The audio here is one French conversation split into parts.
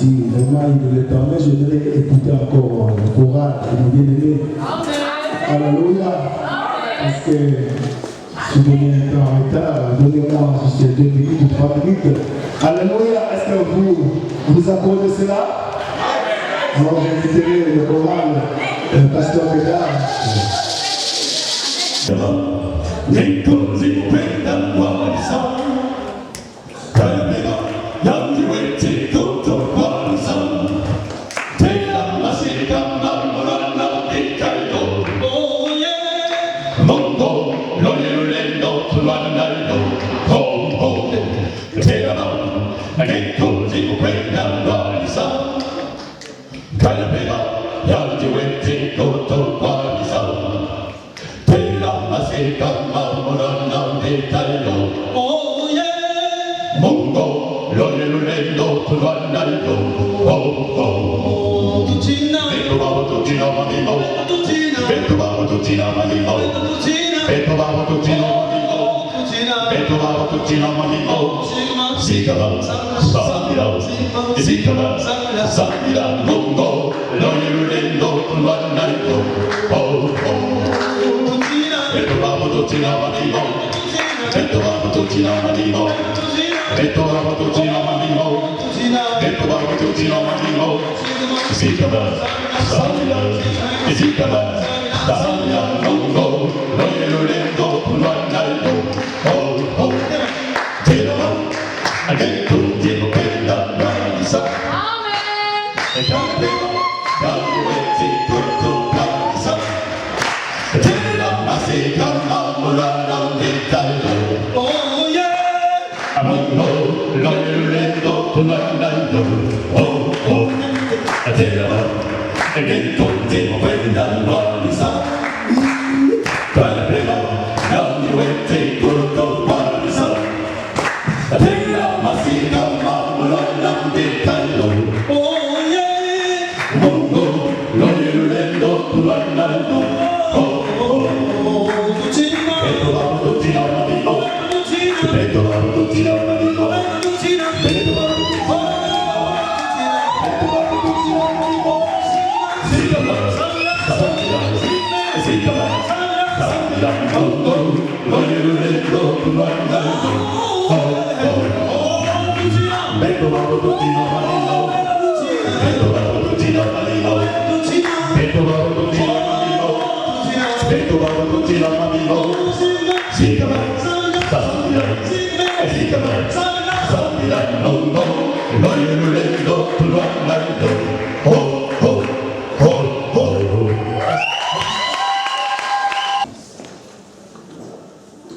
Si vraiment il veut le temps, je voudrais écouter encore le choral de mon bien-aimé. Alléluia. Parce que si vous venez un peu en retard, donnez-moi juste 2 minutes ou 3 minutes. Alléluia. Est-ce que vous accordez cela? Alors j'inviterai le choral, le pasteur Bédard.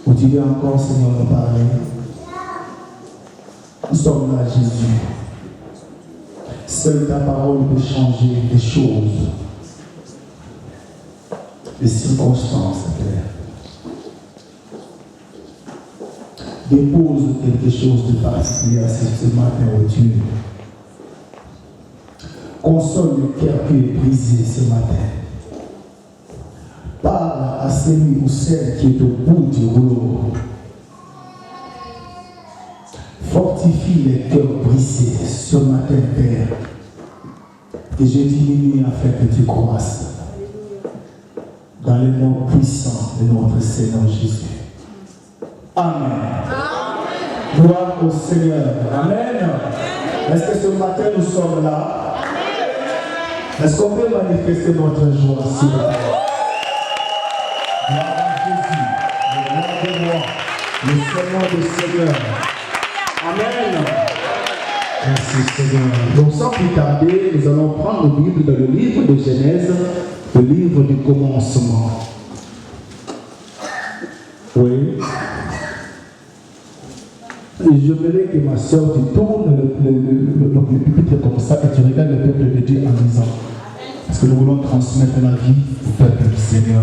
Vous direz encore, Seigneur, nous parler. Nous sommes là, Jésus. Seule ta parole peut changer les choses, les circonstances, Père. Dépose quelque chose de particulier ce matin, oh Dieu. Console le cœur qui est brisé ce matin. Parle à celui ou celle qui est au bout du rouleau. Fortifie les cœurs brisés ce matin, Père. Et je diminue afin que tu croisses. Dans le nom puissant de notre Seigneur Jésus. Amen. Gloire au Seigneur. Amen. Est-ce que ce matin nous sommes là? Est-ce qu'on peut manifester notre joie s'il vous plaît? Gloire à Jésus, le roi de roi, le Seigneur des seigneurs. Amen. Merci Seigneur. Donc sans plus tarder, nous allons prendre le Bible dans le livre de Genèse, le livre du commencement. Oui. Et je voudrais que ma soeur tu tournes le pupitre comme ça et tu regardes le peuple de Dieu en disant. Parce que nous voulons transmettre la vie au peuple du Seigneur.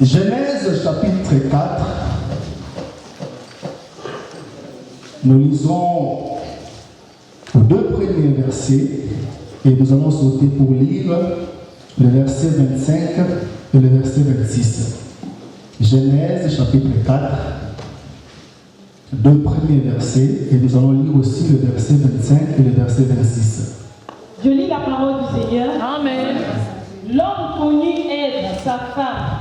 Genèse chapitre 4. Nous lisons les 2 premiers versets et nous allons sauter pour lire le verset 25 et le verset 26. Genèse chapitre 4, deux premiers versets et nous allons lire aussi le verset 25 et le verset 26. Je lis la parole du Seigneur. Amen. L'homme connut Ève, sa femme.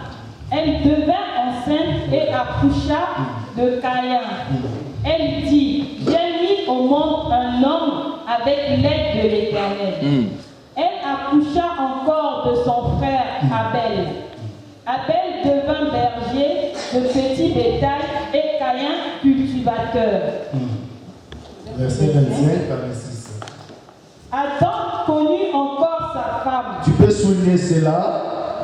Elle devint enceinte et accoucha de Caïn. Elle dit, j'ai mis au monde un homme avec l'aide de l'Éternel. Elle accoucha encore de son frère Abel. Abel devint berger de petit bétail et Caïn cultivateur. Verset 25 à 26. Adam connut encore sa femme. Tu peux souligner cela.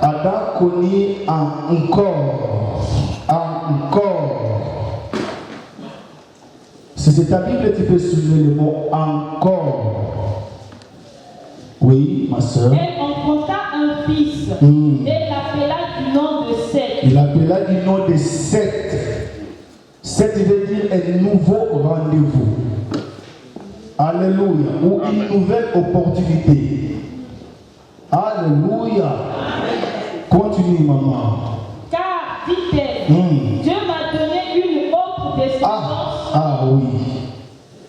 Adam connut encore. Si c'est ta Bible, tu peux souligner le mot encore. Oui, ma soeur. Elle enfanta un fils et l'appela du nom de Seth. Il appela du nom de Seth. Seth veut dire un nouveau rendez-vous. Alléluia. Ou une nouvelle opportunité. Alléluia. Continue, maman. Car, dit-elle, Dieu m'a donné une autre descendance Ah oui.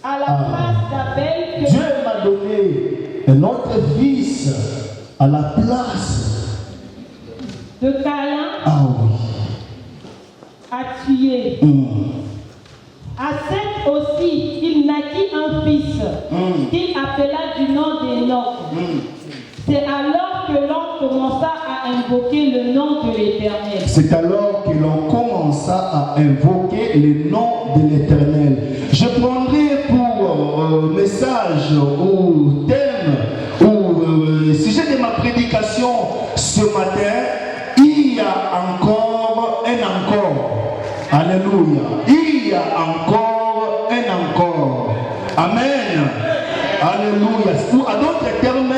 à la place d'Abel que Dieu m'a donné un autre fils à la place de Caïn oui. a tué. À Seth aussi, il naquit un fils qu'il appela du nom d'Enoch. C'est alors que l'on commença à invoquer le nom de l'Éternel. C'est alors que l'on commença à invoquer le nom de l'Éternel. Je prendrai pour message ou thème ou sujet de ma prédication ce matin, il y a encore un encore. Alléluia. Il y a encore un encore. Amen. Alléluia. Ou à d'autres termes,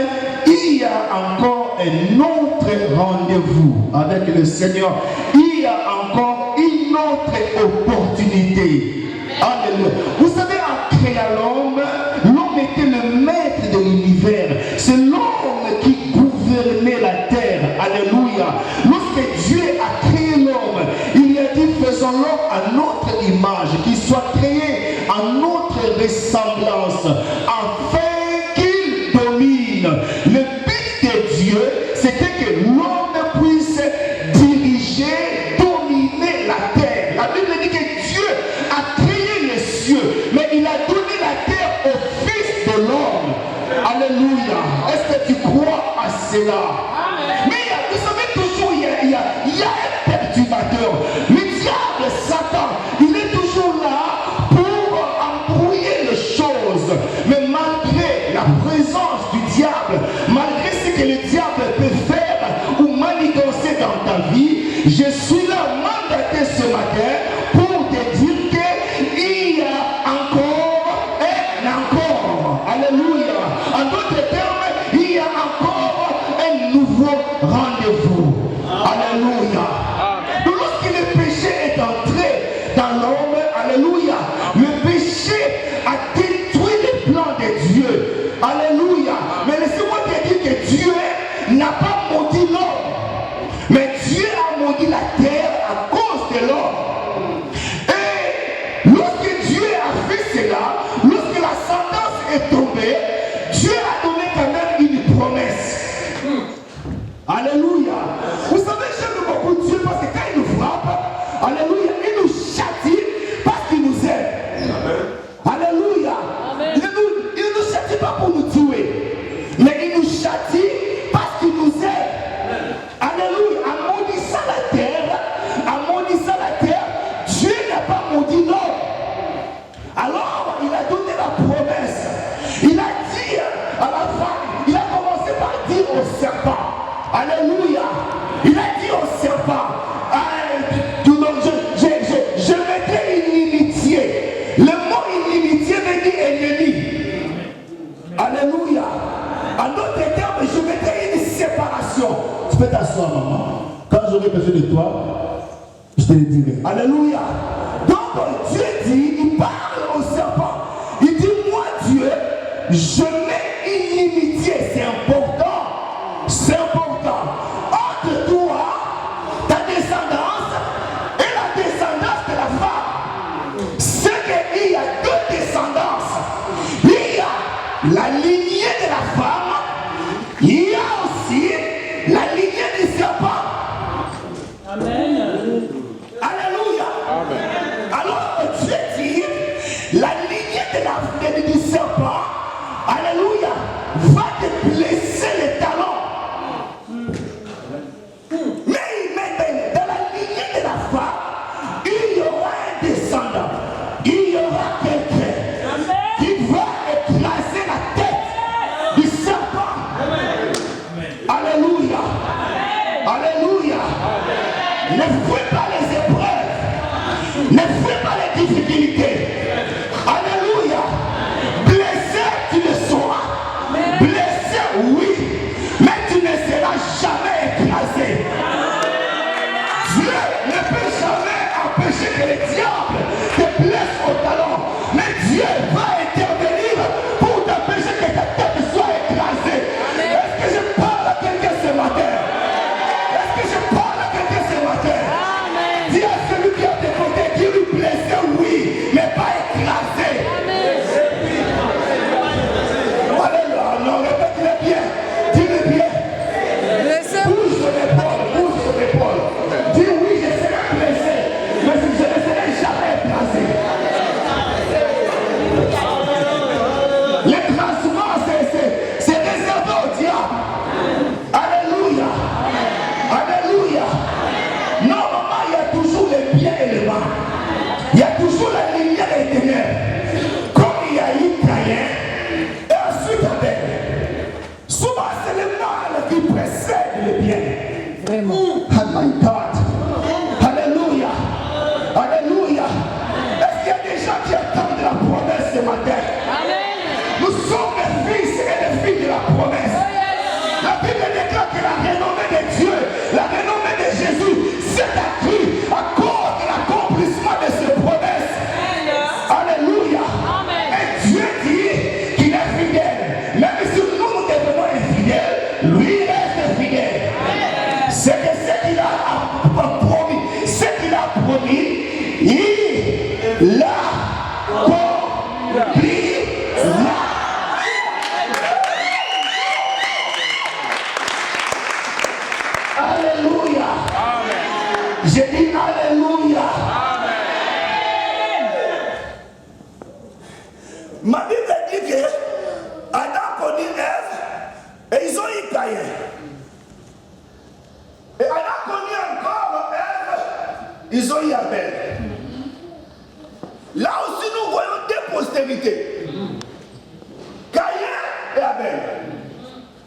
il y a encore un autre rendez-vous avec le Seigneur. Il y a encore une autre opportunité. Alléluia. Vous savez, en créant l'homme était le maître de l'univers. C'est l'homme qui gouvernait la terre. Alléluia. Lorsque Dieu a créé l'homme, il a dit faisons l'homme à notre image, qu'il soit créé à notre ressemblance, afin qu'il domine. Le but de Dieu, c'était que l'homme puisse diriger, dominer la terre. La Bible dit que Dieu a créé les cieux, mais il a donné la terre au Fils de l'homme. Alléluia. Est-ce que tu crois à cela? Mais vous savez, toujours il y a un perturbateur. Le diable, Satan, il est toujours là pour embrouiller les choses. Mais malgré la présence du diable, malgré ce que le diable peut faire ou manigancer dans ta vie, je suis là mandaté ce matin pour te dire qu'il y a encore et encore. Alléluia. En d'autres termes, il y a encore un nouveau rendez-vous. Alléluia. Donc lorsque le péché est entré dans l'homme, alléluia, le péché a détruit les plans de Dieu. Alléluia. Mais laissez-moi te dire que Dieu n'a pas maudit l'homme, mais Dieu a maudit la terre à cause de l'homme. Et lorsque Dieu a fait cela, lorsque la sentence est tombée, Dieu a donné quand même une promesse. Alléluia. Vous savez, j'aime beaucoup Dieu parce que quand il nous frappe, alléluia, il nous châtie parce qu'il nous aime. Alléluia. Il ne nous châtie pas pour nous tuer, mais il nous châtie parce qu'il nous aime. Alléluia. En maudissant la terre, Dieu n'a pas maudit l'homme. Alors, il a donné la promesse. Il a dit à la femme, il a commencé par dire au serpent. Alléluia. Il a dit au serpent, je mettrai une inimitié. Le mot inimitié veut dire ennemi. Alléluia. En d'autres termes, je mettrai une séparation. Tu peux t'asseoir, maman. Quand j'aurai besoin de toi, je te le dirai. Alléluia. Donc Dieu dit, il parle au serpent. Il dit, moi Dieu, je mets une inimitié. C'est important. C'est important. Entre toi, ta descendance et la descendance de la femme. Ce que la lignée de la femme, il y a aussi la lignée du serpent. Amen. Alléluia. Amen. Alors Dieu dit, la lignée du serpent, alléluia, va te blesser les talons. Mais dans la lignée de la femme, il y aura un descendant. Il y aura quelqu'un qui va écraser la tête du serpent. Alléluia. Alléluia. Ne fuis pas les épreuves. Ne fuis pas les difficultés. Alléluia. Blessé, tu le seras. Blessé, oui. Mais tu ne seras jamais écrasé. Dieu ne peut jamais empêcher que le diable te blesse au talon. Mais Dieu va intervenir pour t'empêcher que ta tête soit écrasée. Est-ce que je parle à quelqu'un ce matin? Est-ce que je parle à quelqu'un ce matin? Dis à celui qui est à tes côtés, dis-lui blessé, oui, mais pas écrasé. Alléluia. Non, répète-le bien. Dis-le bien. Bouge sur l'épaule, bouge sur l'épaule. Dis oui, je serai blessé, mais je ne serai jamais écrasé. L'écrasement, c'est réservé au diable. Alléluia. Alléluia. Normalement, il y a toujours le bien et le mal. Il y a toujours la lumière et les ténèbres. Comme il y a eu Caïn et ensuite Abel. Souvent, c'est le mal qui précède le bien. Vraiment. Oh my God. Alléluia. Alléluia. Est-ce qu'il y a des gens qui attendent la promesse ce matin? Nous sommes les fils et les filles de la promesse. La Bible déclare que la renommée de Dieu, la renommée de Jésus s'est accrue à cause de l'accomplissement de ses promesses. Alléluia. Et Dieu dit qu'il est fidèle. Même si nous devenons infidèles, lui reste fidèle. C'est que ce qu'il a promis, il l'accomplira. Alléluia. J'ai dit Alléluia. Ma Bible dit que Adam connut Ève et ils ont eu Caïn. Et Adam connut encore Ève, ils ont eu Abel. Là aussi nous voyons deux postérités. Caïn et Abel.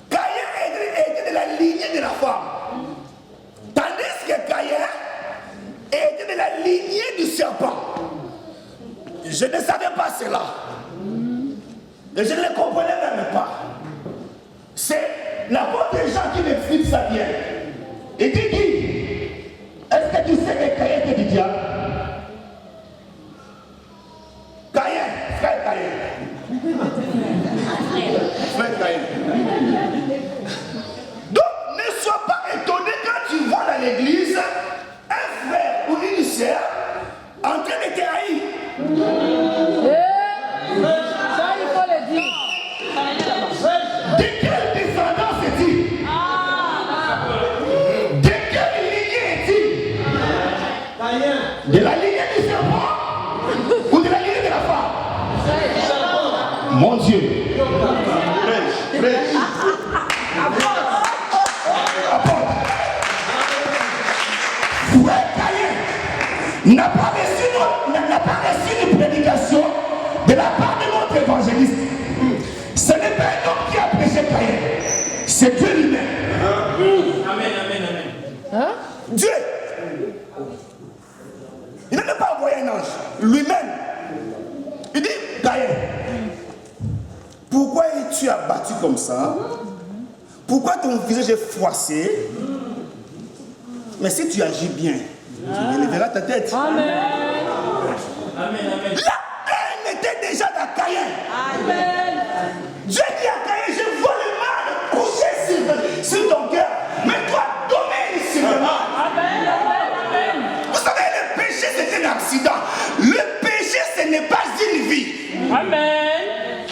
Caïn était de la lignée de la femme. Tandis que Caïn était de la lignée du serpent. Je ne savais pas cela. Et je ne le comprenais même pas. C'est la bonne des gens qui m'expliquent ça bien. Et dit qui? Est-ce que tu sais que Caïn était du diable? Caïn, frère Caïn. Frère Caïn. Donc, ne sois pas étonné quand tu vois dans l'église un frère ou une sœur en train de te haïr. Ça, il faut le dire. De quelle descendance est-il? De quelle lignée est-il? De la lignée du serpent ou de la lignée de la femme? Mon Dieu. Apôtre. Frère Caïn n'a pas reçu une prédication de la part de notre évangéliste. Ce n'est pas un homme qui a prêché Caïn, c'est Dieu lui-même. Amen, amen, amen. Hein? Dieu. Il n'a pas envoyé un ange, lui-même. Il dit, Caïn, pourquoi tu as battu comme ça? Pourquoi ton visage est froissé? Mais si tu agis bien, tu élèveras ta tête. Amen. Amen, amen. La haine était déjà dans Caïn. Amen. Dieu dit à Caïn, je vois le mal coucher sur ton cœur. Mais toi, domine sur le mal. Amen. Amen. Vous savez, le péché, c'est un accident. Le péché, ce n'est pas une vie. Amen.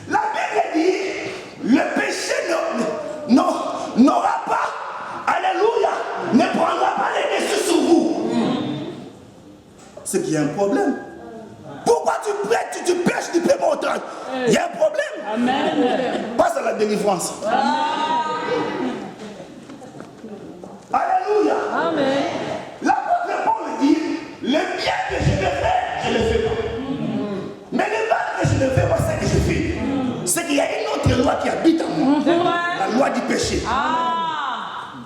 La Bible dit, le péché n'aura pas, alléluia, ne prendra pas les dessus sur vous. C'est qu'il y a un problème. Pourquoi tu prêtes, tu pêches, tu peux m'entendre? Il y a un problème. Amen. Passe à la délivrance. Alléluia. Amen. L'apôtre Paul dit, le bien que je veux faire, je ne le fais pas. Mais le mal que je ne fais pas, c'est que je fais. C'est qu'il y a une autre loi qui habite en moi. La loi du péché.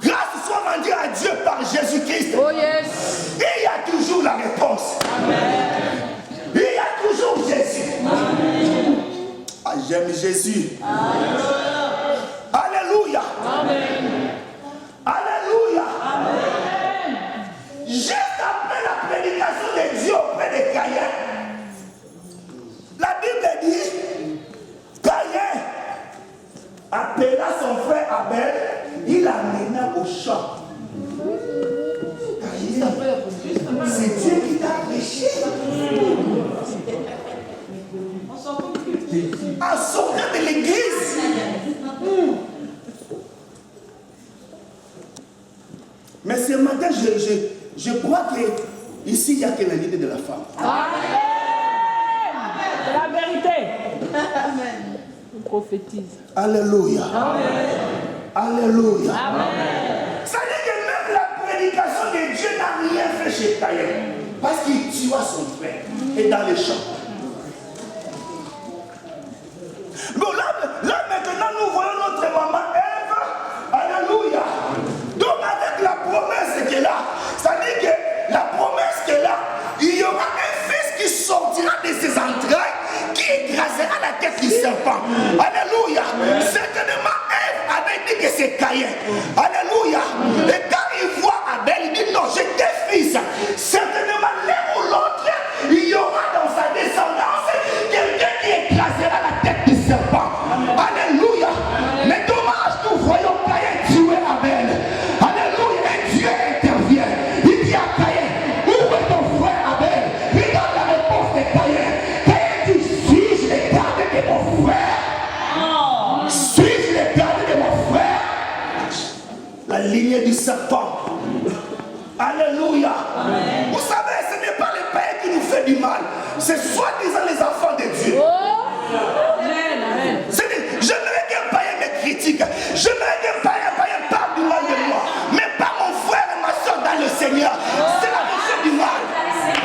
Grâce soit rendue à Dieu par Jésus-Christ. Oh yes. Et il y a toujours la réponse. Il y a toujours Jésus. Ah, j'aime Jésus. Alléluia. Alléluia. Juste après la prédication de Dieu auprès de Caïn, la Bible dit, Caïn appela son frère Abel, il l'amena au champ. C'est Dieu qui t'a péché. En sortant de l'église. Mais ce matin, je crois que ici, il n'y a que la l'idée de la femme. Amen. C'est la vérité. Amen. On prophétise. Alléluia. Amen. Alléluia. Amen. Ça dit que même la prédication de Dieu n'a rien fait chez Caïn. Parce qu'il tua son frère. Et dans les champs. Bon, là maintenant, nous voyons notre maman Ève. Alléluia. Donc, avec la promesse qu'elle a, ça dit que la promesse qu'elle a, il y aura un fils qui sortira de ses entrailles, qui écrasera la tête du serpent. Alléluia. Certainement, Ève avait dit que c'est Caïn. Alléluia. Et quand il voit Abel, il dit non, j'ai deux fils. Certainement, l'un ou l'autre, il y aura dans sa descendance quelqu'un qui écrasera la tête du serpent. Alléluia. Mais dommage, nous voyons Caïn tuer Abel. Alléluia. Et Dieu intervient. Il dit à Caïn, où est ton frère Abel? Regarde la réponse de Caïn. Caïn dit, suis-je les gardes de mon frère? Suis-je les gardes de mon frère? La lignée du serpent. Alléluia. Vous savez, ce n'est pas les païens qui nous fait du mal. C'est soi-disant les enfants de Dieu. J'aimerais qu'un païen me critique. J'aimerais qu'un païen parle du mal de moi. Mais pas mon frère et ma soeur dans le Seigneur. C'est la méchante du mal. C'est la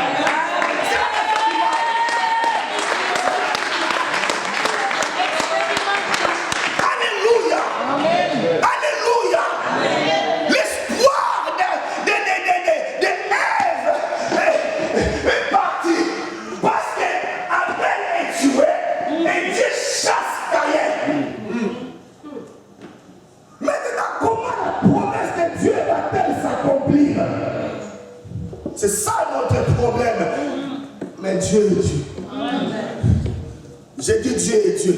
méchante du mal. Alléluia. Alléluia. L'espoir de Ève est parti. Parce qu'Abel est tué et Dieu chasse Caïn. Maintenant, comment la promesse de Dieu va-t-elle s'accomplir? C'est ça notre problème. Mais Dieu est Dieu. J'ai dit Dieu est Dieu.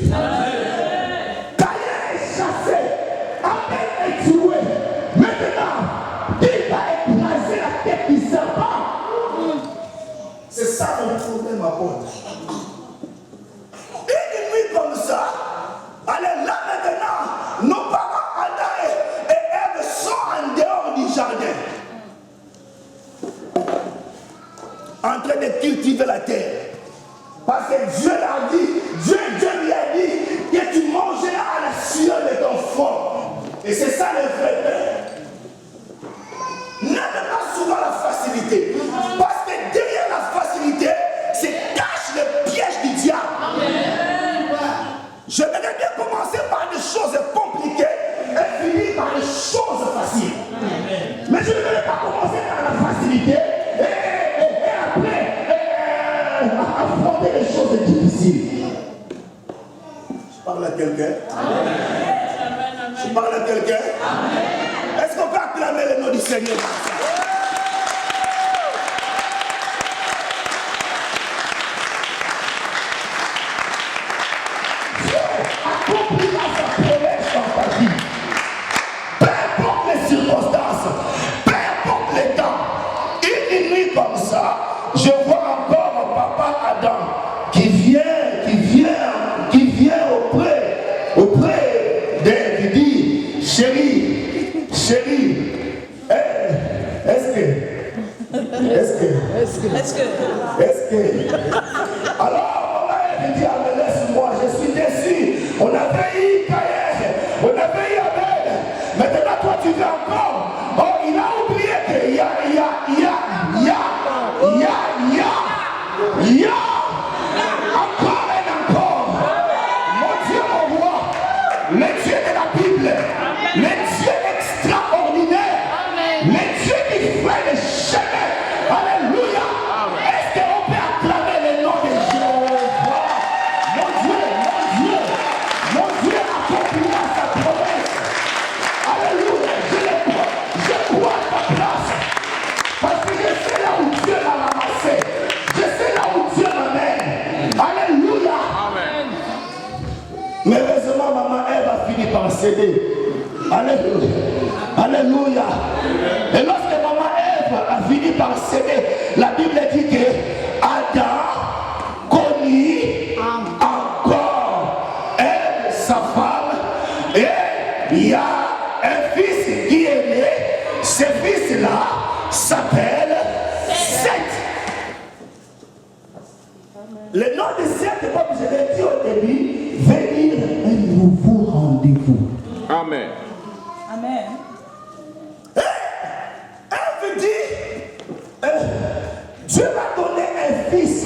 Caïn est chassé. Abel est tué. Maintenant, il va écraser la tête du serpent. C'est ça mon problème, apôtre. Une nuit comme ça, allez là maintenant, nos parents Adam et Ève sont en dehors du jardin, en train de cultiver la terre. Parce que Dieu l'a dit, Dieu lui a dit que tu mangeras à la sueur de ton front. Et c'est ça le vrai père. N'aime pas souvent la facilité. Parce que derrière la facilité, c'est cache le piège du diable. J'aimerais bien commencer par des choses compliquées et finir par des choses faciles. Mais je ne vais pas commencer par la facilité et après affronter les choses difficiles. Je parle à quelqu'un. Je parle à quelqu'un. Est-ce qu'on peut acclamer le nom du Seigneur? Accomplira sa promesse dans ta vie. Peu importe les circonstances, peu importe les temps. Une nuit comme ça, je vois encore papa Adam qui vient Est-ce que... Alors, maman, elle dit, ah, mais laisse-moi, je suis déçu. On avait eu Caïn, on avait eu Abel. Maintenant, toi, tu veux encore. Oh, il a oublié qu'il y a encore et encore. Mon Dieu, mon roi, le Dieu de la Bible, le Dieu extraordinaire, le Dieu qui fait le chemin. Alléluia. Est-ce qu'on peut acclamer le nom de Jéhovah? Mon Dieu accomplira sa promesse. Alléluia. Je crois à ta place. Parce que je sais là où Dieu m'a ramassé. Je sais là où Dieu m'amène. Alléluia. Amen. Mais heureusement, maman, elle va finir par céder. Alléluia. Alléluia. Et lorsque maman Ève a fini par céder, la Bible dit que Adam connut encore Ève, sa femme, et il y a un fils qui est né. Ce fils-là s'appelle Seth. Le nom de Seth, comme je l'ai dit au début, veut dire un nouveau rendez-vous. Amen. Amen. Elle dit, Dieu m'a donné un fils.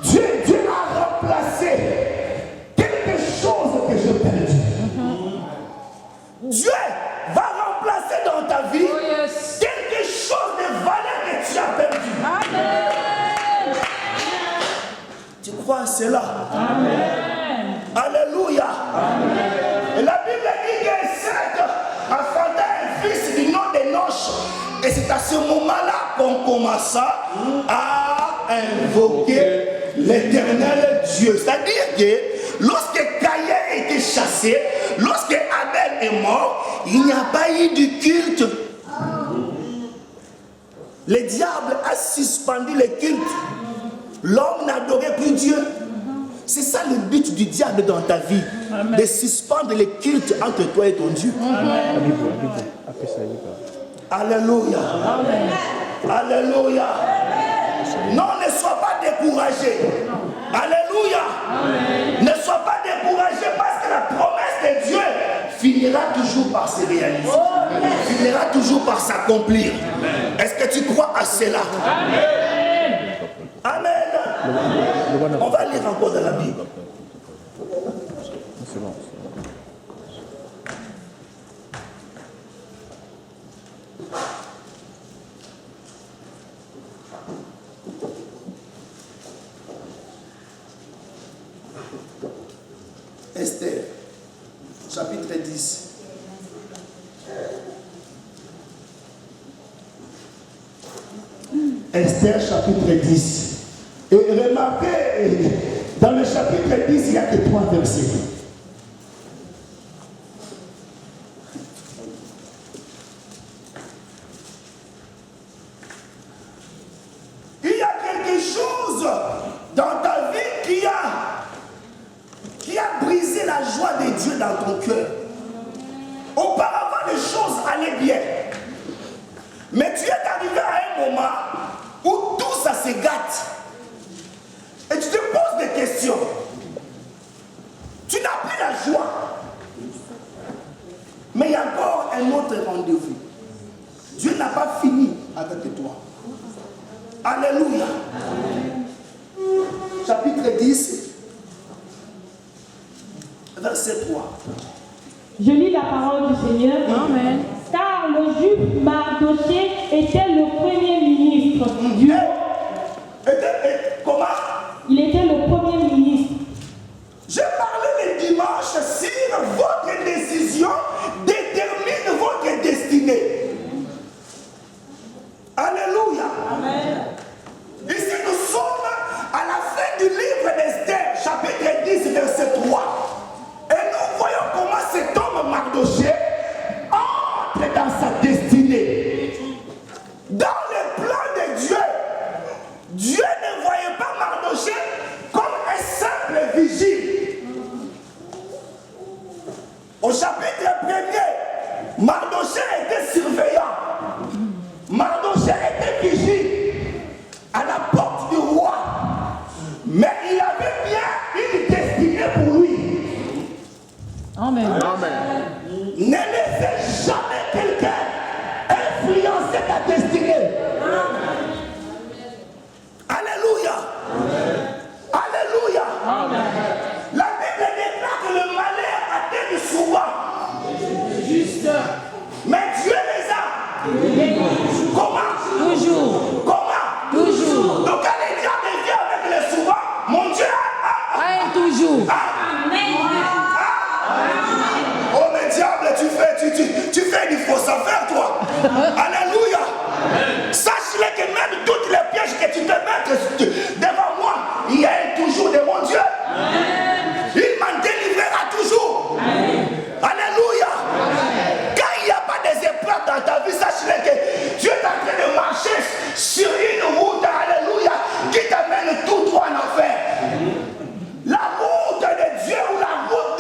Dieu a remplacé quelque chose que j'ai perdu. Dieu va remplacer dans ta vie quelque chose de valeur que tu as perdu. Amen. Tu crois à cela? Amen. Alléluia. Amen. Et la Bible dit que Seth enfanta un fils du nom d'Enoch. Et c'est à ce moment-là qu'on commença à invoquer l'éternel Dieu. C'est-à-dire que lorsque Caïn était chassé, lorsque Abel est mort, il n'y a pas eu de culte. Le diable a suspendu le culte. L'homme n'adorait plus Dieu. C'est ça le but du diable dans ta vie. Amen. De suspendre le culte entre toi et ton Dieu. Amen. Alléluia. Amen. Alléluia. Non, ne sois pas découragé. Alléluia. Amen. Ne sois pas découragé parce que la promesse de Dieu finira toujours par se réaliser. Finira toujours par s'accomplir. Est-ce que tu crois à cela? Amen. Amen. On va lire encore dans la Bible. C'est bon. Esther, chapitre 10. Esther, chapitre 10. Et remarquez, dans le chapitre 10, il n'y a que 3 versets. Il y a quelque chose dans ta vie qui a brisé la joie de Dieu dans ton cœur. Auparavant, les choses allaient bien. Mais tu es arrivé à un moment où tout ça se gâte. Et tu te poses des questions. Tu n'as plus la joie. Mais il y a encore un autre rendez-vous. Dieu n'a pas fini avec toi. Alléluia. Chapitre 10, verset 3. Je lis la parole du Seigneur. Amen. Car le juif Mardochée était le premier ministre. Dieu. Comment? Il était le premier ministre. J'ai parlé le dimanche sur votre décision détermine votre destinée. Alléluia. Amen. Ici nous sommes à la fin du livre d'Esther, chapitre 10, verset 3. Et nous voyons comment cet homme Mardochée entre dans sa destinée. Dans le plan de Dieu, Dieu ne voyait pas Mardochée comme un simple vigile. Au chapitre 1er, Mardochée était surveillant. Mardochée était vigile à la porte toujours. Oh mais diable, tu fais du faux affaire toi. Alléluia. Sache-le que même toutes les pièges que tu peux mettre devant moi, il y a toujours de mon Dieu. Il m'en délivrera toujours. Alléluia. Quand il n'y a pas des épreuves dans ta vie, sache-le que Dieu est en train de marcher sur une route, alléluia, qui t'amène tout droit en enfer. La route de Dieu ou la route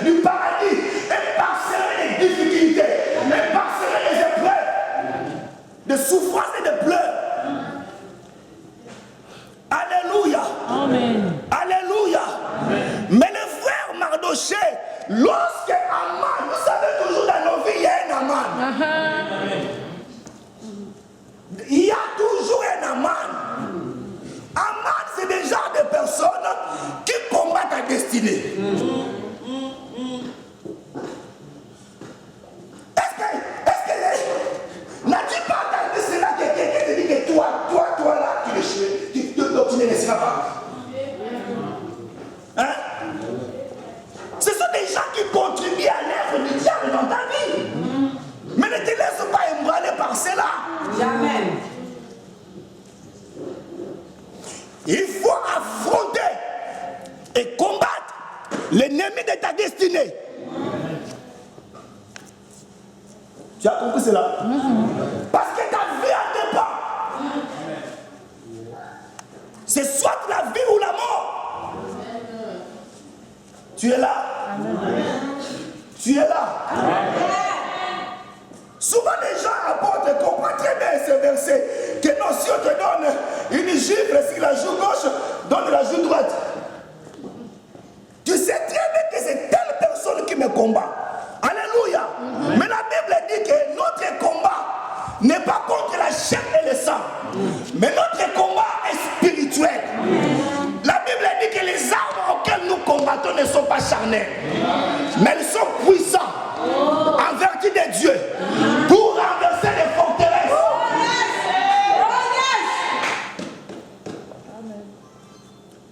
du paradis est parsemée de difficultés, est parsemée des épreuves, de souffrances et de pleurs. Alléluia. Amen. Alléluia. Mais le frère Mardoché, lorsque Aman, vous savez toujours dans nos vies, il y a un Aman. Il y a toujours un Aman. Aman, c'est des genres de personnes qui combattent ta destinée. Est-ce que n'as-tu pas entendu cela que quelqu'un te dit que toi là, tu ne laisseras pas? Hein? Ce sont des gens qui contribuent à l'œuvre du diable dans ta vie. Mais ne te laisse pas ébranler par cela. Jamais. Il faut affronter et combattre l'ennemi de ta destinée. Tu as compris cela? Parce que ta vie en dépend. C'est soit la vie ou la mort. Tu es là? Tu es là? Souvent les gens apportent et comprennent très bien ce verset. Que non, si on te donne une gifle sur la joue gauche, donne la joue droite. Tu sais très bien que c'est telle personne qui me combat. Alléluia. Mais la Bible dit que notre combat n'est pas contre la chair et le sang. Mais notre combat est spirituel. La Bible dit que les armes auxquelles nous combattons ne sont pas charnelles. Mais elles sont puissantes en vertu de Dieu pour renverser les forteresses.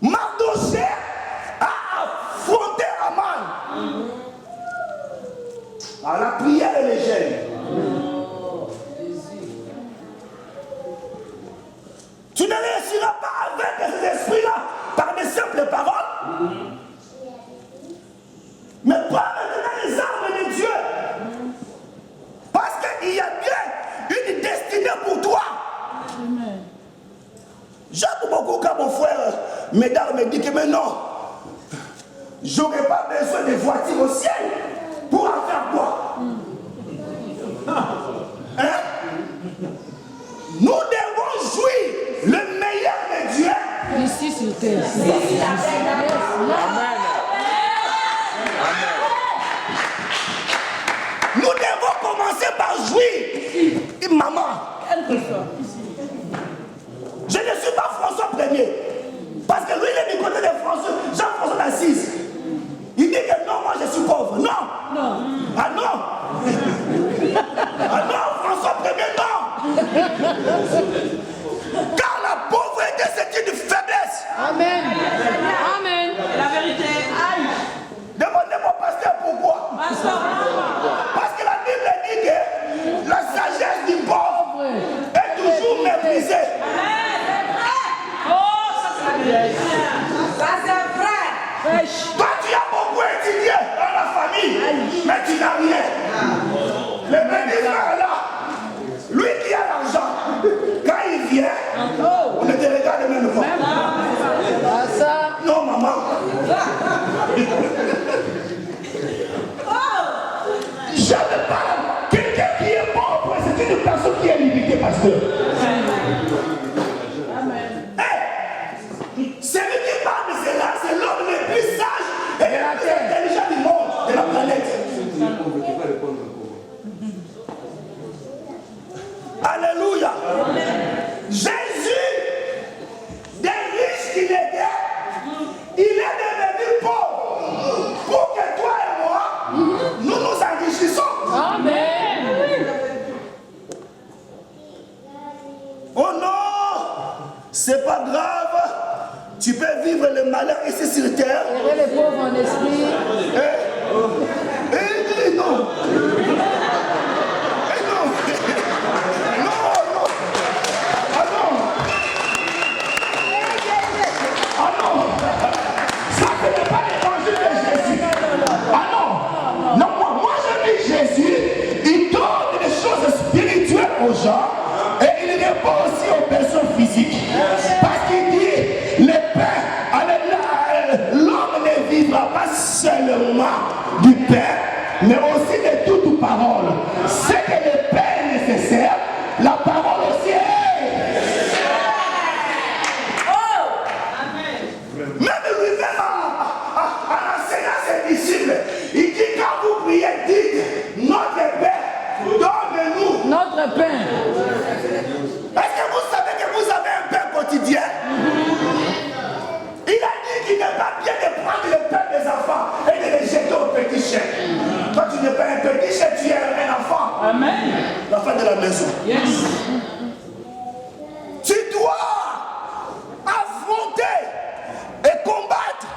Mardoché a affronté Aman. Alors la prière est légère. Tu ne réussiras pas avec ces esprits-là par des simples paroles. Mais pas maintenant les armes de Dieu. Parce qu'il y a bien une destinée pour toi. J'aime beaucoup quand mon frère Médard me dit que mais non, j'aurais pas besoin de voitures au ciel pour en faire quoi. Hein? Nous devons jouir le meilleur de Dieu Ici sur terre. Nous devons commencer par jouir. Et maman, je ne suis pas François Ier. Parce que lui, il est du côté de François, Jean-François d'Assise. Il dit que non, moi je suis pauvre. Non. Non. Ah non. Ah non, François Ier, non. Car la pauvreté, c'est une faiblesse. Amen. Amen. La vérité. Demandez-moi, pasteur, pourquoi? Parce que la Bible dit que la sagesse du pauvre est toujours méprisée. Ça c'est vrai. Toi, tu as beaucoup étudié dans la famille, mais tu n'as rien. Le petit frère là, lui qui a l'argent, quand il vient, on ne te regarde même pas. Ah, ça. Non, maman. Jamais pas. Quelqu'un qui est pauvre, c'est une personne qui est limitée, pasteur. Celui qui parle de cela, c'est l'homme le plus sage et le plus intelligent du monde, de la planète. vivre le malheur ici sur terre. Aimer les pauvres en esprit. Et non. Et non. Non, non. Ah non. Ah non. Ça, ce n'est pas l'évangile de Jésus. Ah non. Non, moi je dis Jésus, il donne des choses spirituelles aux gens et il répond aussi aux personnes physiques. Parce qu'il dit, l'homme ne vivra pas seulement du pain, mais aussi de toute parole. C'est que le pain est nécessaire, la parole aussi est. Même lui-même, en enseignant ses disciples, il dit quand vous priez, dites notre pain, donne-nous Notre pain. Est-ce que vous savez que vous avez un pain quotidien? Il a dit qu'il n'est pas bien de prendre le pain des enfants et de les jeter au petit chien. Toi, tu n'es pas un petit chien, tu es un enfant. Amen. L'enfant de la maison. Yes. Tu dois affronter et combattre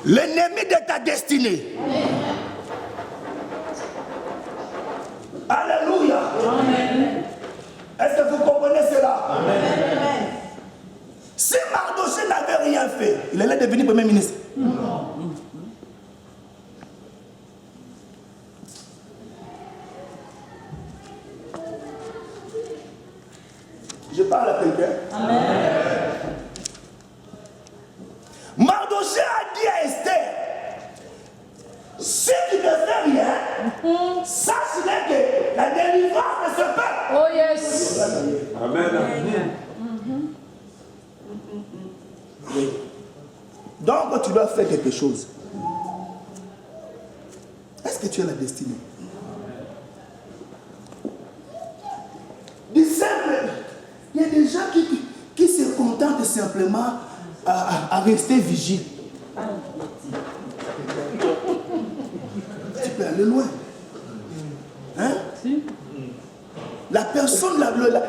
l'ennemi de ta destinée. Alléluia. Amen. Est-ce que vous comprenez cela? Amen. Si Mardochée n'avait rien fait, il allait devenir premier ministre. Je parle à quelqu'un. Mardochée a dit à Esther, si tu ne fais rien, sache que la délivrance ne se fait. Oh yes. Amen. Donc tu dois faire quelque chose. Est-ce que tu as la destinée? Du simple, il y a des gens qui se contentent simplement à rester vigiles. Tu peux aller loin. Hein? La personne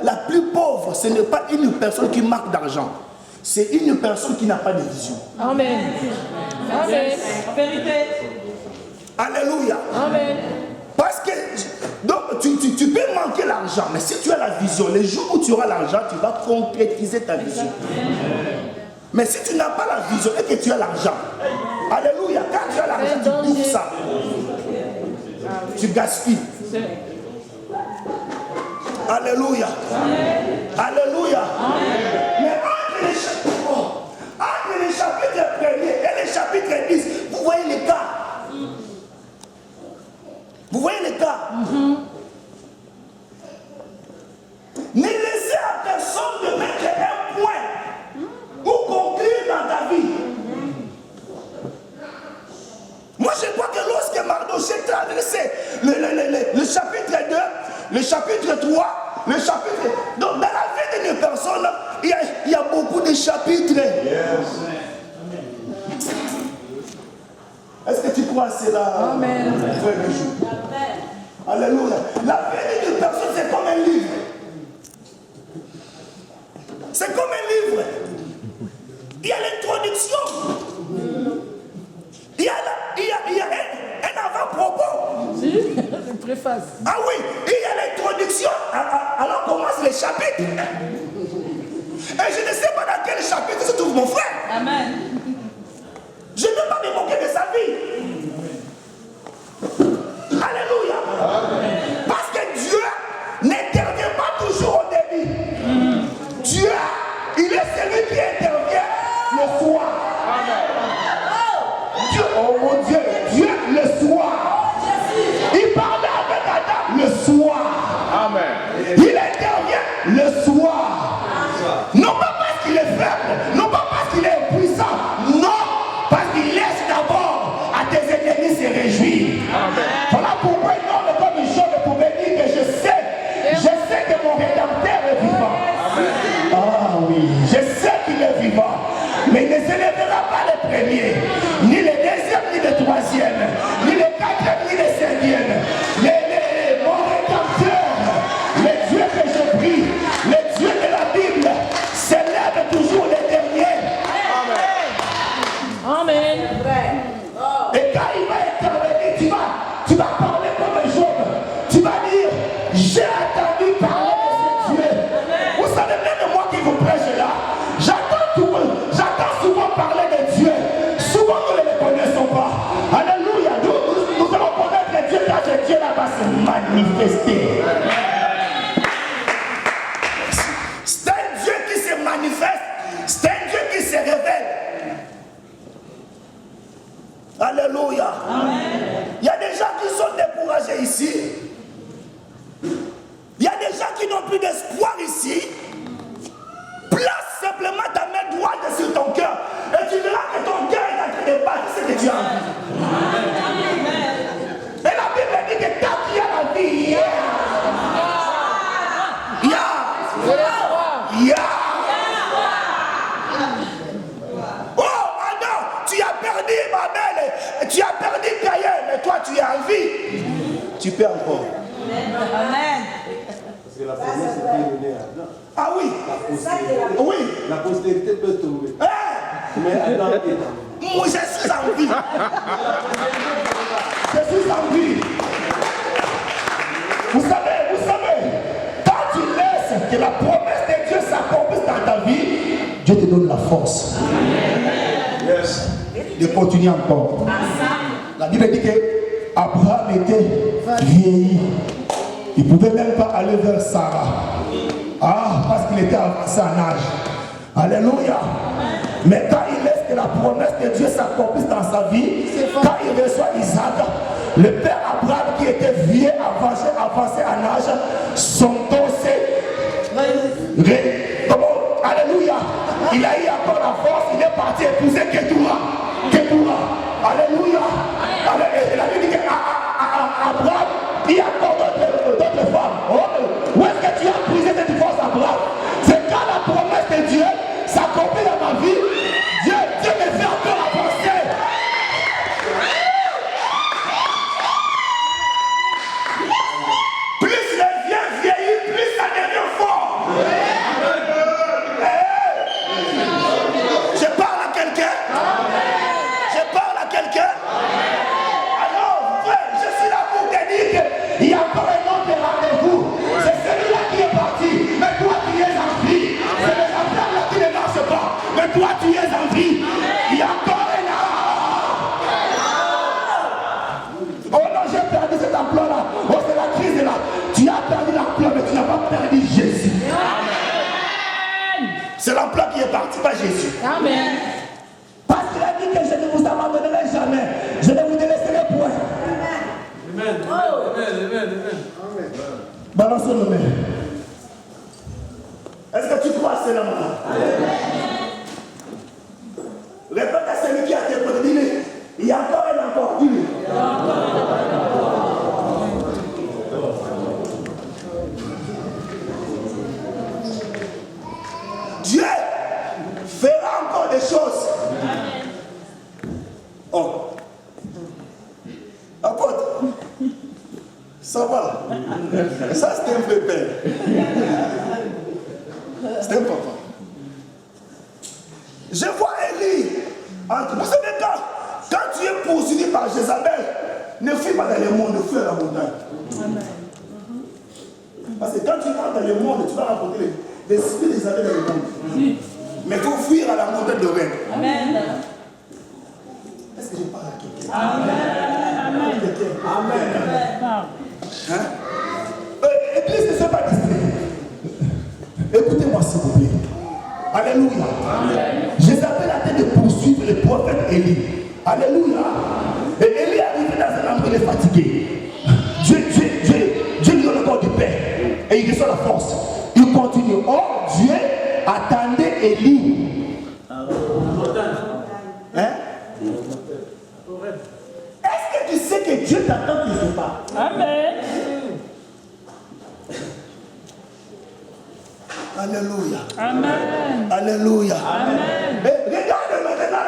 la plus pauvre, ce n'est pas une personne qui manque d'argent. C'est une personne qui n'a pas de vision. Amen. Amen. Vérité. Alléluia. Amen. Parce que donc, tu peux manquer l'argent, mais si tu as la vision, les jours où tu auras l'argent, tu vas concrétiser ta vision. Mais si tu n'as pas la vision et que tu as l'argent, alléluia, quand tu as l'argent, tu bouffes ça. Tu gaspilles. Alléluia. Alléluia. Mais entre les chapitres 1er et les chapitres 10, vous voyez l'écart. Vous voyez l'écart. Ne laissez à personne de mettre un point ou conclure dans ta vie. Moi je crois que lorsque Mardochée traversait le chapitre 2, le chapitre 3, le chapitre... Donc dans la vie d'une personne, il y a beaucoup de chapitres. Est-ce que tu crois à cela? Amen. Frère Bijou? Alléluia. La vie d'une personne, c'est comme un livre. C'est comme un livre. Il y a l'introduction. Il y a un avant-propos. Si, une préface. Ah oui, il y a l'introduction. Alors commence les chapitres. Et je ne sais pas dans quel chapitre se trouve mon frère. Amen. Je ne peux pas me moquer de sa vie. Alléluia. Parce que Dieu n'intervient pas toujours au début. Dieu, il est celui qui intervient le soir. Dieu, oh mon Dieu, Dieu le soir. Il parlait avec Adam le soir. Amen. Il intervient le soir. Non pas parce qu'il est faible, non pas parce qu'il est puissant, non, parce qu'il laisse d'abord à tes ennemis se réjouir. Voilà pourquoi un homme comme Job pouvait dire que je sais que mon Rédempteur est vivant. Ah oui, je sais qu'il est vivant, mais il ne se lèvera pas le premier, ni le deuxième, ni le troisième, ni le quatrième, ni le cinquième. Mon Rédempteur, le Dieu que je prie, le Dieu de la Bible, s'élève toujours le dernier. Amen. Et quand il va intervenir, tu vas parler comme un Job. Tu vas dire, j'ai attendu parler de ce Dieu. Vous savez, même moi qui vous prêche là, j'entends souvent parler de Dieu. Souvent nous ne le connaissons pas. Alléluia. Nous allons connaître Dieu quand Dieu là va se manifester. C'est un Dieu qui se manifeste. C'est un Dieu qui se révèle. Alléluia. Il y a des gens qui sont découragés ici. Il y a des gens qui n'ont plus d'espoir ici. Place simplement ta main droite sur ton cœur et tu verras que ton cœur est en train de battre ce que tu as envie. Et la Bible dit que tant qu'il y a la vie, il y a. Oh, Adam, tu as perdu ma belle, tu as perdu Caïn, mais toi tu es en vie. Tu perds encore. Amen. Parce que la promesse est bien donnée à Adam. Ah oui. Oui. La postérité peut tomber. Mais Adam est en vie. Moi je suis en vie. Je suis en vie. Vous savez, quand tu laisses que la promesse de Dieu s'accomplisse dans ta vie, Dieu te donne la force. Yes. De continuer encore. La Bible dit que Abraham était vieilli. Il ne pouvait même pas aller vers Sarah. Parce qu'il était avancé en âge. Alléluia. Mais quand il laisse que la promesse de Dieu s'accomplisse dans sa vie, quand il reçoit Isaac, le père Abraham qui était vieux, avancé en âge, son dos s'est... Alléluia. Il a eu encore la force, il est parti épouser Ketura. Alléluia. Il a dit qu'Abraham, il y a encore d'autres femmes. Où est-ce que tu as brisé cette force, Abraham? C'est quand la promesse de Dieu s'accomplit dans ma vie, Dieu me fait encore avancer. Plus le vieux vieillit, plus ça devient fort. Je parle à quelqu'un. Alors, frère, je suis là pour te dire qu'il y a encore un autre rendez-vous. C'est celui-là qui est parti, mais toi tu es en vie. C'est les affaires là qui ne marchent pas, mais toi tu es en vie. Il y a encore un Oh non, j'ai perdu cet emploi-là. Oh, c'est la crise là. Tu as perdu l'emploi, mais tu n'as pas perdu Jésus. C'est l'emploi qui est parti, pas Jésus. Amen. Parce qu'il a dit que je ne vous abandonnerai jamais. Je ne vous délaisserai point. Amen. Balançons nos mains. Est-ce que tu crois à cela maintenant? Répète à celui qui a tes côtés. Dis-lui, il y a encore et encore. Dis-lui. Dieu fera encore des choses. Oh. Apôtre. Ça va. Ça, c'est un vrai père. C'est un papa. Je vois Élie. Vous savez quand tu es poursuivi par Jézabel, ne fuis pas dans le monde, fuis à la montagne. Parce que quand tu rentres dans le monde, tu vas rencontrer les spirits des amis dans le monde. Mais il faut fuir à la montagne de Rennes. Amen. Est-ce que je parle à quelqu'un? Amen. Hein? Église ne s'est pas distraite. Écoutez-moi s'il vous plaît. Alléluia. Jézabel a été de poursuivre le prophète Élie. Alléluia. Et Élie est arrivé dans un endroit, il est fatigué. Dieu lui donne encore du pain. Et il reçoit la force. Il continue. Or, Dieu attendait Élie. Hein? Est-ce que tu sais que Dieu t'attend quelque part? Amen. Alléluia. Amen. Alléluia. Amen. Et regarde maintenant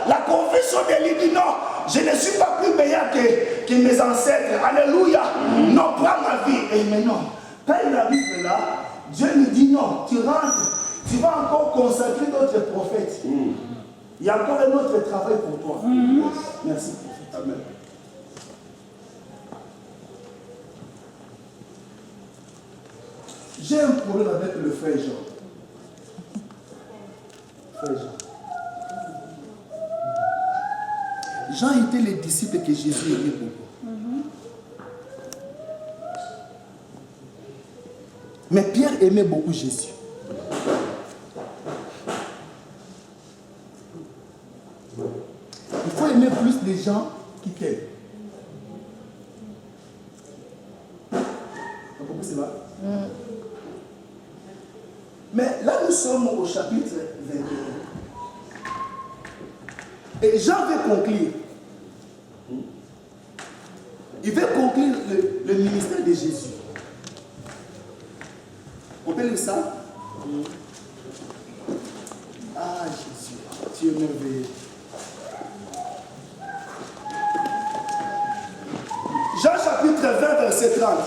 la confession d'Élie dit non, je ne suis pas plus meilleur que mes ancêtres. Alléluia. Non, prends ma vie. Et maintenant, quand il arrive là, Dieu lui dit non, tu rentres, tu vas encore consacrer d'autres prophètes. Il y a encore un autre travail pour toi. Merci, prophète. Amen. J'ai un problème avec le frère Jean. Frère Jean. Jean était le disciple que Jésus aimait beaucoup. Mais Pierre aimait beaucoup Jésus. Il faut aimer plus les gens qui t'aiment. Vous comprenez cela? Mais là, nous sommes au chapitre 21. Et Jean veut conclure. Il veut conclure le ministère de Jésus. On peut lire ça? Ah, Jésus, tu es merveilleux. Jean chapitre 20, verset 30.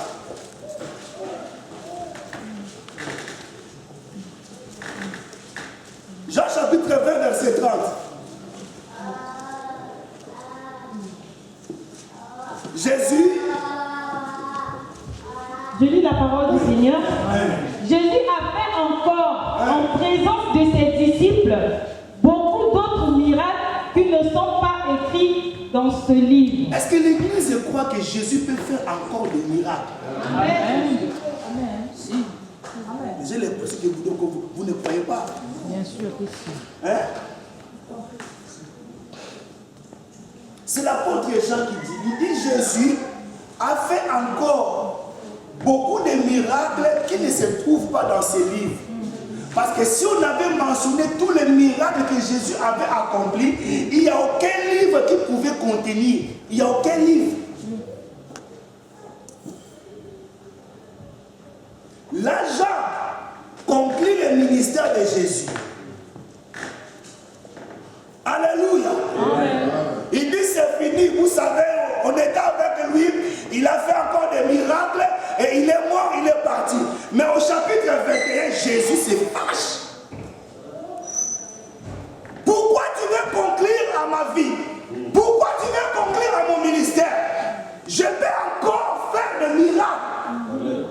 Jean chapitre 20, verset 30. Jésus. Je lis la parole du Seigneur. Jésus a fait encore, en présence de ses disciples, beaucoup d'autres miracles qui ne sont pas écrits dans ce livre. Est-ce que l'Église croit que Jésus peut faire encore des miracles? Amen. J'ai l'impression que vous ne croyez pas. Bien sûr que si. Hein? C'est l'apôtre Jean qui dit, il dit Jésus a fait encore beaucoup de miracles qui ne se trouvent pas dans ces livres. Parce que si on avait mentionné tous les miracles que Jésus avait accomplis, il n'y a aucun livre qui pouvait contenir. Il n'y a aucun livre. Là, Jean conclut le ministère de Jésus. Alléluia. Amen. Il dit c'est fini, vous savez, on était avec lui, il a fait encore des miracles et il est mort, il est parti. Mais au chapitre 21, Jésus se fâche. Pourquoi tu veux conclure à ma vie? Pourquoi tu veux conclure à mon ministère? Je vais encore faire des miracles.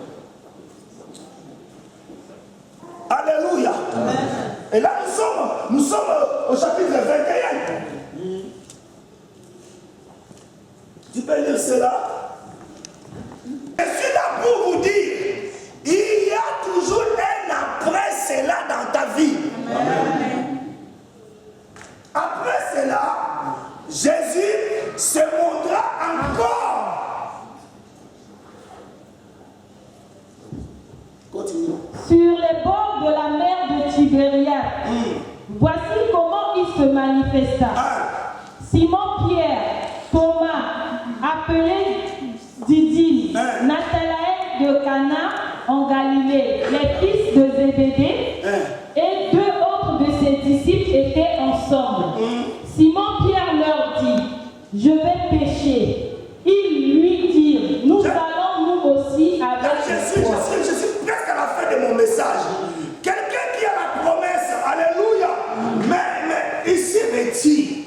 Alléluia. Amen. Et là nous sommes au chapitre 21. Tu peux lire cela? Je suis là pour vous dire, il y a toujours un après cela dans ta vie. Amen. Après cela, Jésus se montra encore. Continue. Sur les bords de la mer de Tibériade, voici comment il se manifesta. Simon-Pierre, Thomas, appelé Didyme, Nathanaël de Cana en Galilée, les fils de Zébédée, et deux autres de ses disciples étaient ensemble. Simon-Pierre leur dit, je vais pêcher. Ils lui dirent, nous allons nous aussi avec je suis presque à la fin de mon message. Quelqu'un qui a la promesse, alléluia, mais il se retire.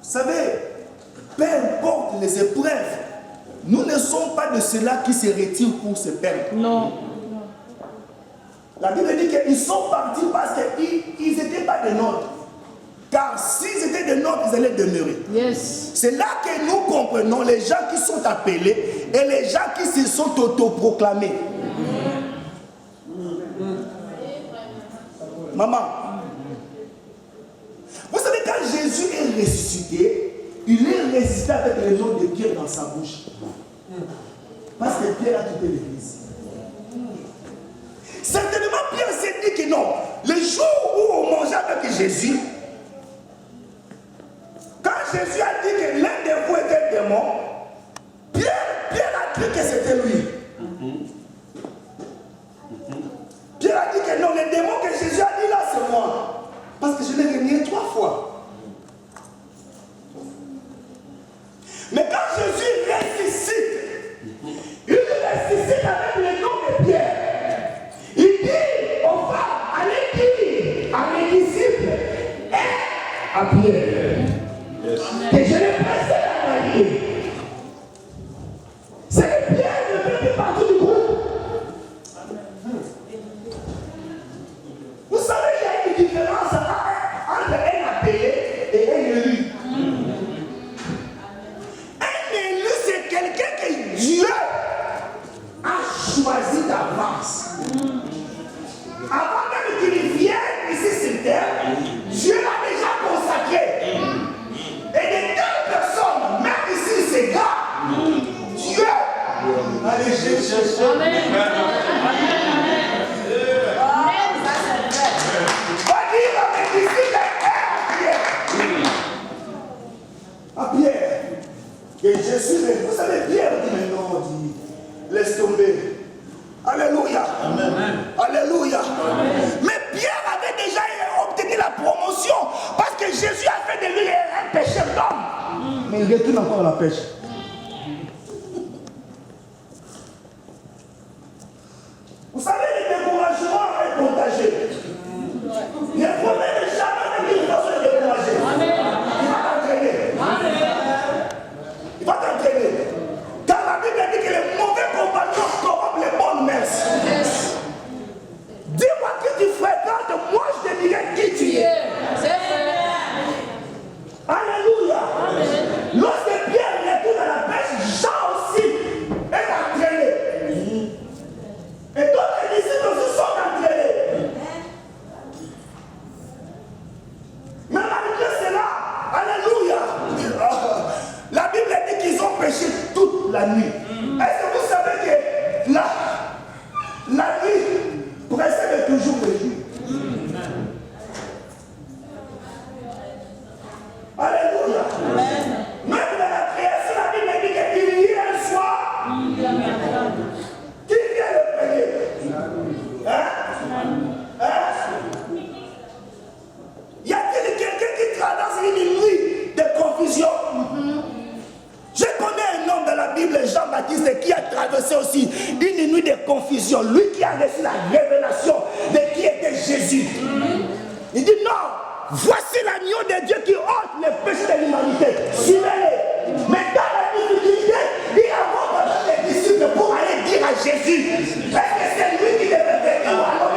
Vous savez, peu importe les épreuves, nous ne sommes pas de ceux-là qui se retirent pour se perdre. Non. La Bible dit qu'ils sont partis parce qu'ils n'étaient pas des nôtres. Car s'ils étaient des nôtres, ils allaient demeurer. Yes. C'est là que nous comprenons les gens qui sont appelés et les gens qui se sont autoproclamés. Maman, vous savez, quand Jésus est ressuscité, il est ressuscité avec le nom de Pierre dans sa bouche. Parce que Pierre a quitté l'église. Certainement, Pierre s'est dit que non. Le jour où on mangeait avec Jésus, quand Jésus a dit que l'un de vous était démon, Pierre a dit que c'était lui. Pierre a dit que non, le démon que Jésus a dit là, c'est moi. Parce que je l'ai renié 3 fois. Mais quand Jésus ressuscite, il ressuscite avec le nom de Pierre. Il dit aux femmes, allez dire à Pierre que je l'ai pressé à marier. C'est que Pierre ne fait plus partie du groupe. Vous savez, il y a une différence entre un appelé et un élu. Un élu, c'est quelqu'un que Dieu a choisi d'avance. Avant même qu'il vienne ici sur terre, Dieu l'a déjà consacré. Et de telles personnes, même ici, ces gars, Dieu a léché ce soir. Va dire à mes disciples, à Pierre, que je suis venu. Vous savez, Pierre dit maintenant, dit, laisse tomber. Alléluia. Amen. Alléluia. Amen. Mais Pierre avait déjà obtenu la promotion parce que Jésus a fait de lui un pécheur d'homme. Mais il retourne encore à la pêche. Vous savez, le découragement est contagieux. Il ne faut même jamais dire qu'il va se décourager. Il va t'entraîner. Il va t'entraîner. Car la Bible dit que les mauvais compagnons corrompent les bonnes mœurs. Dis-moi qui tu fréquentes, moi je te dirai qui tu es. C'est vrai. Alléluia. Lorsque Pierre retourne à la pêche, Jean aussi est entraîné. Et d'autres disciples aussi sont entraînés. Mais malgré cela, alléluia, la Bible dit qu'ils ont péché toute la nuit. Est-ce que vous savez que la nuit précède toujours le jour? Alléluia. Même dans la création, la Bible dit qu'il y a un soir. Qui vient le premier? Y a-t-il quelqu'un qui traverse une nuit de confusion? Je connais un homme dans la Bible, Jean-Baptiste, qui a traversé aussi une nuit de confusion. Lui qui a reçu la révélation de qui était Jésus. Il dit non, voici l'agneau de Dieu qui ôte les péchés de l'humanité. Suivez-les. Mais dans la difficulté, il a envoyé les disciples pour aller dire à Jésus, est-ce que c'est lui qui devait venir ou alors